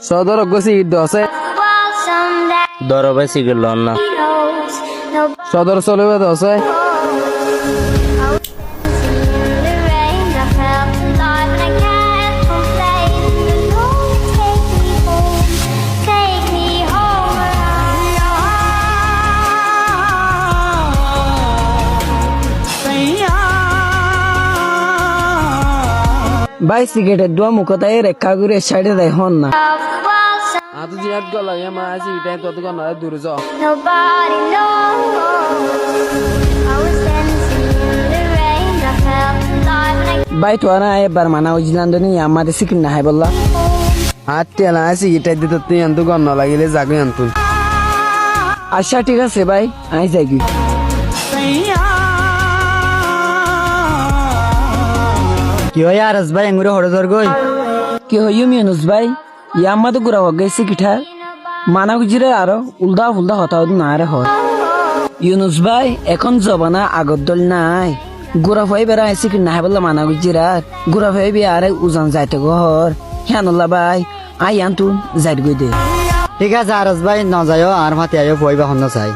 সদর গছি দছে দর ভাই সিগারেট লন না সদর চলবে দছে ভাই সিগারেটের দোয়া মুখতায় রেখা করে সাইডে দেয় হন না আত জিয়াত গল লাগে মা আসি ইটাই তত কোন দূরে যাও Nobody knows. I was dancing in the rain. I felt alive and I ভাই তো না এবার মানা উজলান দনি আমাদের সিকিম না হাই বললা হাত টেলা আসি ইটাই দিতে তুই আনতু গন না লাগিলে জাগে আনতুন আচ্ছা ঠিক আছে ভাই আই যাই কি কি হয় আর ভাই এঙ্গুরে হড়ে ধর গই কি হইও মিয়ানুস ভাই ইয়া আমাদের গুড়া হয়ে গেছে কিঠার মানা গুজিরে আরো উল্দা ফুলদা হতা না রে হয় ইউনুস ভাই এখন জবানা আগত দল নাই গুড়া হয়ে বেড়া আইসি কি না বললা মানা গুজিরা গুড়া হয়ে বি আরে উজান যাইতে ঘর হ্যানুল্লা ভাই আই আনতুন যাইত গই দে ঠিক আছে আর ভাই ন যাইও আর মাতি আইও পয়বা হন্ন চাই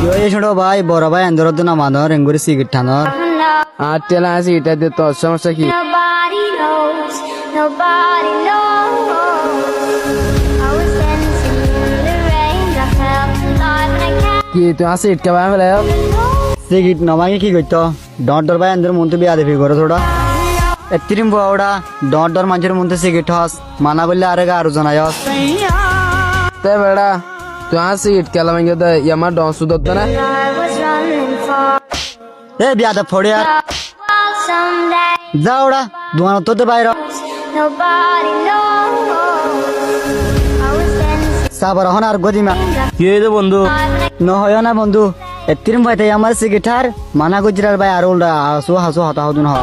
কি হয় ছোট ভাই বড় ভাই এন্দর না মানর এঙ্গুরে সিগারেট টানর হাত টেলা আসি ইটাই দিতে তোর সমস্যা কি nobody knows. Nobody knows. I was dancing in the rain. I felt alive and I can't কি তুই আসি ইটকা বাই ফেলে সিগারেট নমাগে কি কইতো ডর ডর ভাই এন্দর মন তো বিয়া দেবি করে থোড়া এত্রিম বড়া ডর ডর মানুষের মধ্যে সিগারেট হস মানা বললে আরেগা আরো জানায়স তে বেড়া তুই আসি ইটকা লামাইগে দে ইয়ামা ডন সুদত না I was running far. এ বিয়া দা ফড়ে আর Well, someday যা ওড়া দোয়ান তো বাইর nobody knows. I was dancing সাবার হন আর গদিমা কি হইতো বন্ধু ন হয় না বন্ধু এত্রিম ভাই তাই আমার সিগারেটার মানা গুজরার ভাই আর উল্টা হাসু হাসু হতা হতুন হ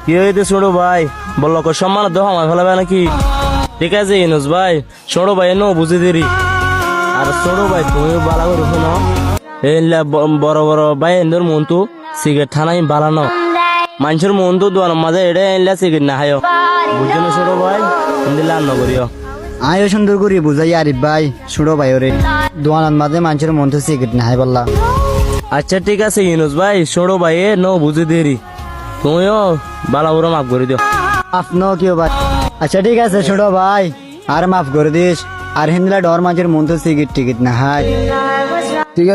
কি হইতো ছোট ভাই বললো সম্মান তো আমার ফেলাবে নাকি ঠিক আছে ইনুস ভাই ছোট ভাই নো বুঝে দেরি আর ছোট ভাই তুমি বালা করে শোনো এইলা বড় বড় ভাই এন্দর মন তো সিগারেট থানাই বালানো মানুষের মন তো দোয়ার মাঝে এটা এলা সিগারেট না হায় বুঝছো না ছোট ভাই ইন্দিলা আন্ন করিও আয়ো সুন্দর করি বুঝাই আরিফ ভাই ছোট ভাই ওরে দোয়ানার মাঝে মানুষের মন তো সিগারেট না হাই বললা আচ্ছা ঠিক আছে ইনুস ভাই ছোট ভাই নো বুঝে দেরি তুমিও বালা করে মাফ করে দিও মাফ ন কেউ ভাই আচ্ছা ঠিক আছে ছোট ভাই আর মাফ করে দিস আর হিন্দলা ডর মানুষের মন তো সিগারেট টিকিট না হাই